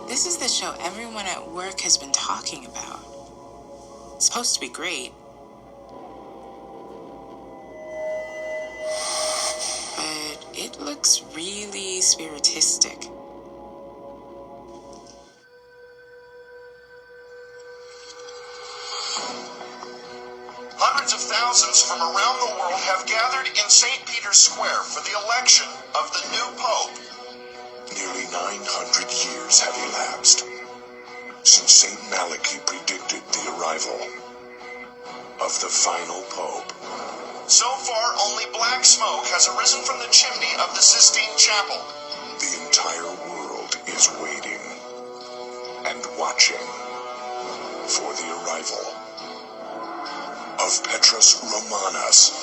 This is the show everyone at work has been talking about. It's supposed to be great. But it looks really spiritistic. Hundreds of thousands from around the world have gathered in St. Peter's Square for the election of the new Pope. Nearly 900 years have elapsed since St. Malachi predicted the arrival of the final Pope. So far, only black smoke has arisen from the chimney of the Sistine Chapel. The entire world is waiting and watching for the arrival of Petrus Romanus.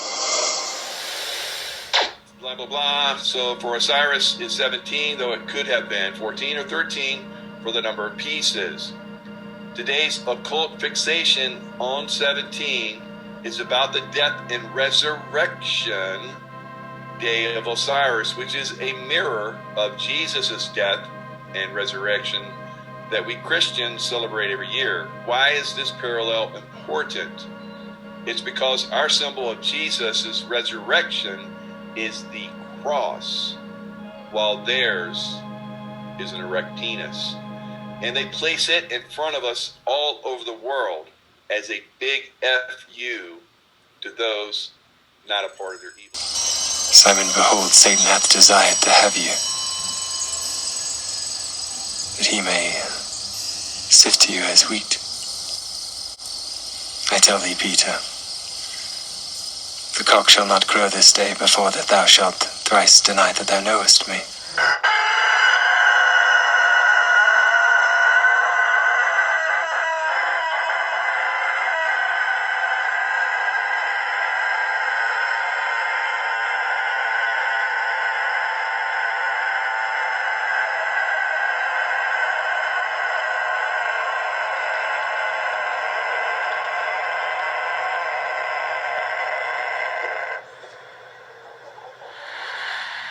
Blah, blah, blah. So for Osiris is 17, though it could have been 14 or 13 for the number of pieces. Today's occult fixation on 17 is about the death and resurrection day of Osiris, which is a mirror of Jesus' death and resurrection that we Christians celebrate every year. Why is this parallel important? It's because our symbol of Jesus' resurrection is the cross, while theirs is an erect penis. And they place it in front of us all over the world as a big F-U to those not a part of their evil. Simon, behold, Satan hath desired to have you, that he may sift you as wheat. I tell thee, Peter, the cock shall not crow this day before that thou shalt thrice deny that thou knowest me.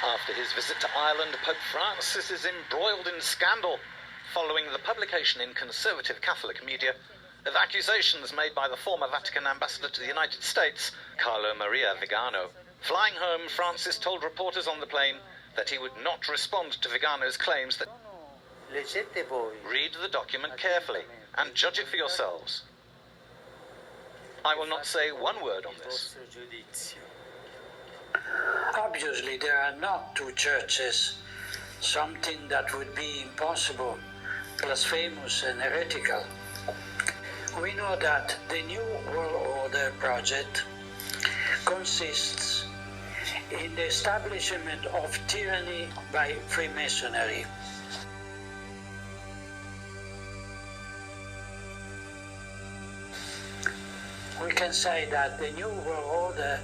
After his visit to Ireland, Pope Francis is embroiled in scandal following the publication in conservative Catholic media of accusations made by the former Vatican ambassador to the United States, Carlo Maria Vigano. Flying home, Francis told reporters on the plane that he would not respond to Vigano's claims that read the document carefully and judge it for yourselves. I will not say one word on this. Obviously, there are not two churches, something that would be impossible, blasphemous and heretical. We know that the New World Order project consists in the establishment of tyranny by Freemasonry. We can say that the New World Order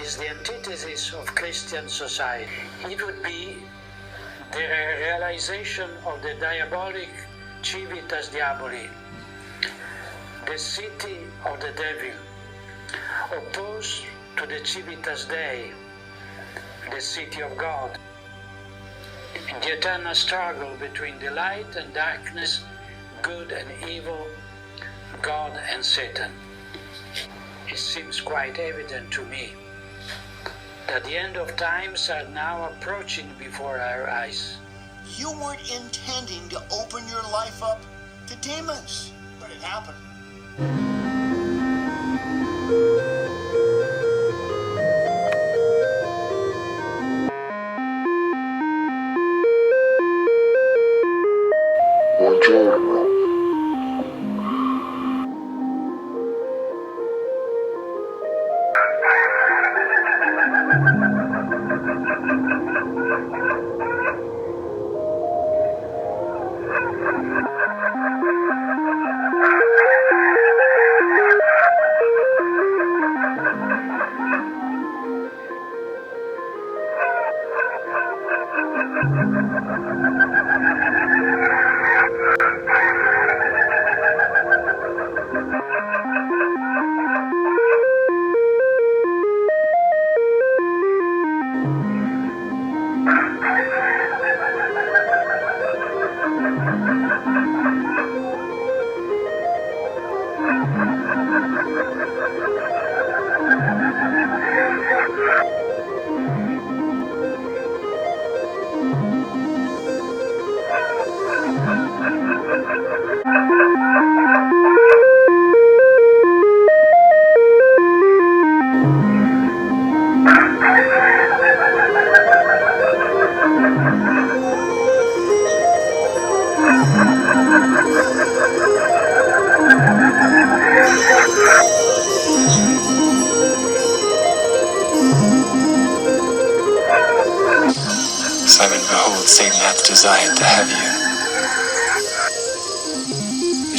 is the antithesis of Christian society. It would be the realization of the diabolic civitas diaboli, the city of the devil, opposed to the civitas Dei, the city of God. The eternal struggle between the light and darkness, good and evil, God and Satan. It seems quite evident to me that the end of times are now approaching before our eyes. You weren't intending to open your life up to demons, but it happened. Buongiorno.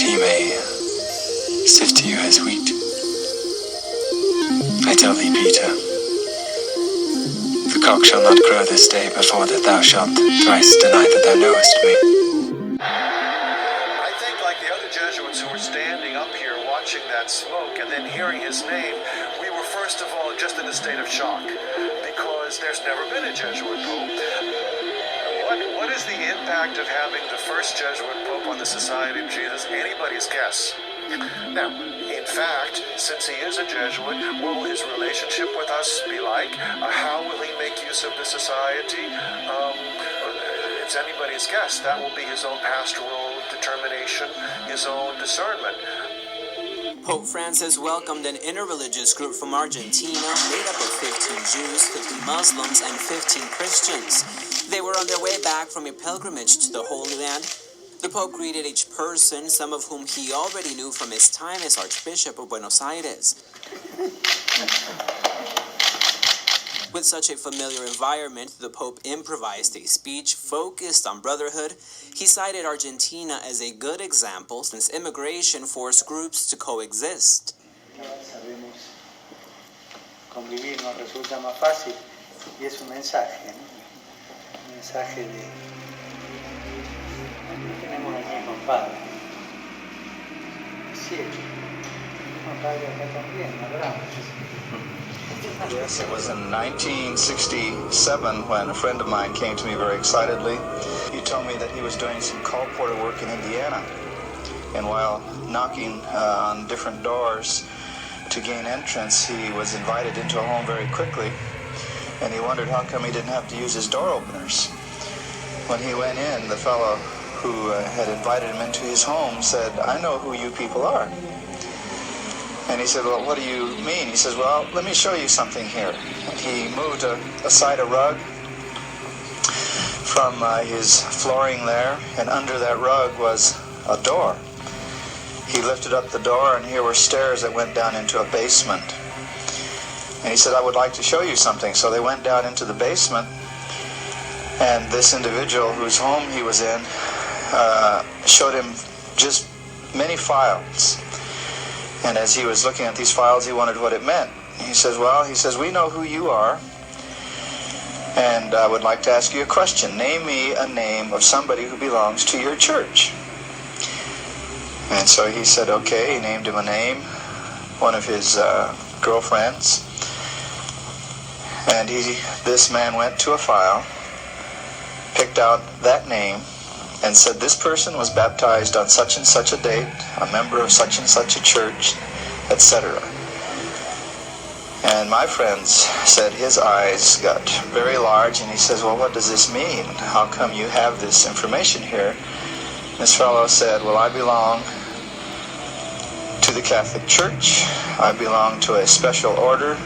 he may sift you as wheat. I tell thee, Peter, the cock shall not crow this day before that thou shalt thrice deny that thou knowest me. I think, like the other Jesuits who were standing up here watching that smoke and then hearing his name, we were first of all just in a state of shock, because there's never been a Jesuit pope. What is the impact of having the first Jesuit pope on the Society of Jesus? Anybody's guess. Now, in fact, since he is a Jesuit, what will his relationship with us be like? How will he make use of the society? It's anybody's guess. That will be his own pastoral determination, his own discernment. Pope Francis welcomed an interreligious group from Argentina made up of 15 Jews, 50 Muslims, and 15 Christians. They were on their way back from a pilgrimage to the Holy Land. The Pope greeted each person, some of whom he already knew from his time as Archbishop of Buenos Aires. With such a familiar environment, the Pope improvised a speech focused on brotherhood. He cited Argentina as a good example since immigration forced groups to coexist. Sabemos convivir nos resulta más fácil y es un mensaje, ¿no? Un mensaje de tenemos el mismo Padre, cielo, el mismo Padre acá también, hablamos. Yes, it was in 1967 when a friend of mine came to me very excitedly. He told me that he was doing some call porter work in Indiana, and while knocking on different doors to gain entrance, he was invited into a home very quickly, and he wondered how come he didn't have to use his door openers. When he went in, the fellow who had invited him into his home said, "I know who you people are." And he said, "Well, what do you mean?" He says, "Well, let me show you something here." And he moved aside a rug from his flooring there, and under that rug was a door. He lifted up the door, and here were stairs that went down into a basement. And he said, "I would like to show you something." So they went down into the basement, and this individual whose home he was in showed him just many files. And as he was looking at these files, he wondered what it meant. He says, "Well," he says, "we know who you are, and I would like to ask you a question. Name me a name of somebody who belongs to your church." And so he said, okay, he named him a name, one of his girlfriends. And this man went to a file, picked out that name, and said, "This person was baptized on such and such a date, a member of such and such a church, etc." And my friends said his eyes got very large, and he says, "Well, what does this mean? How come you have this information here?" This fellow said, "Well, I belong to the Catholic Church. I belong to a special order,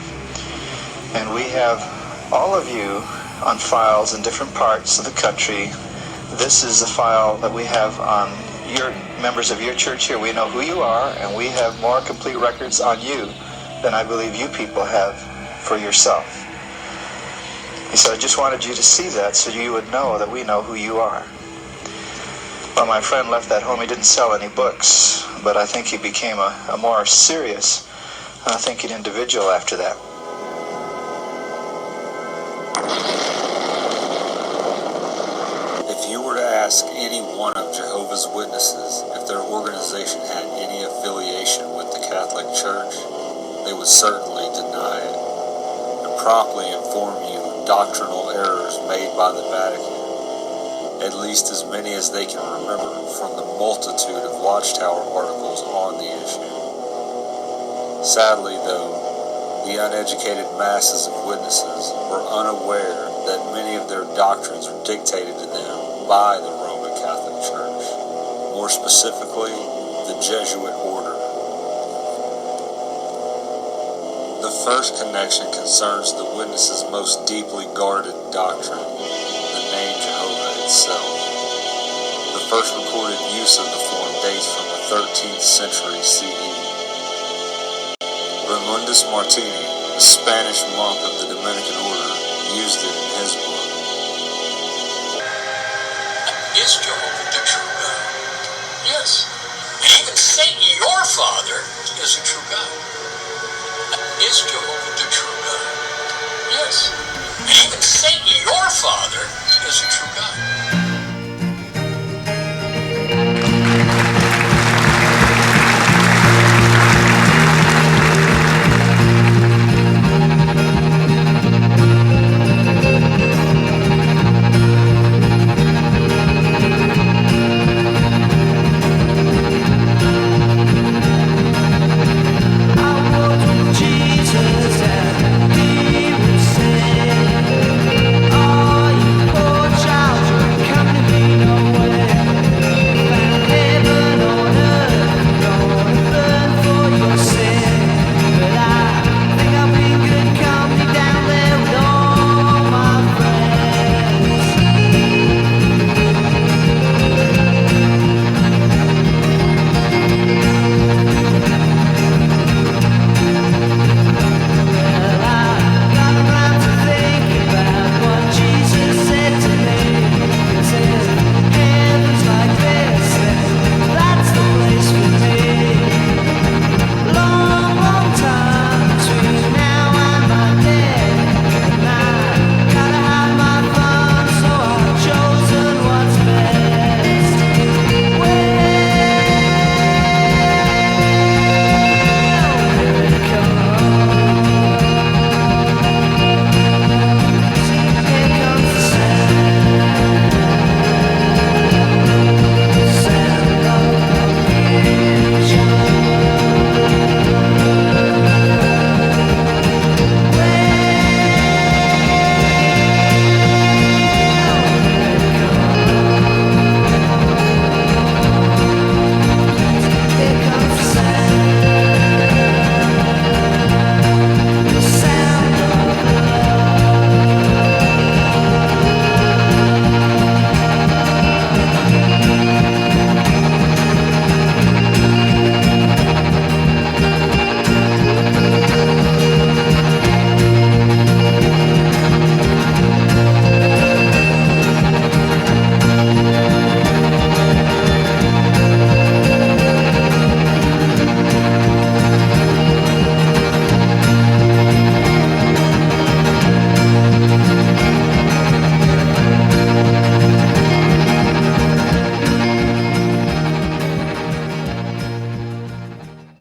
and we have all of you on files in different parts of the country. This is a file that we have on your members of your church here. We know who you are, and we have more complete records on you than I believe you people have for yourself." He said, "I just wanted you to see that so you would know that we know who you are." Well, my friend left that home. He didn't sell any books, but I think he became a more serious thinking individual after that. If you were to ask any one of Jehovah's Witnesses if their organization had any affiliation with the Catholic Church, they would certainly deny it and promptly inform you of doctrinal errors made by the Vatican, at least as many as they can remember from the multitude of Watchtower articles on the issue. Sadly, though, the uneducated masses of witnesses were unaware that many of their doctrines were dictated to them by the Roman Catholic Church, more specifically, the Jesuit order. The first connection concerns the witnesses' most deeply guarded doctrine, the name Jehovah itself. The first recorded use of the form dates from the 13th century CE. Raymundus Martini, a Spanish monk of the Dominican order, used it in his book. Is Jehovah the true God? Yes. And even Satan, your father, is a true God. Is Jehovah the true God? Yes. And even Satan, your father, is a true God.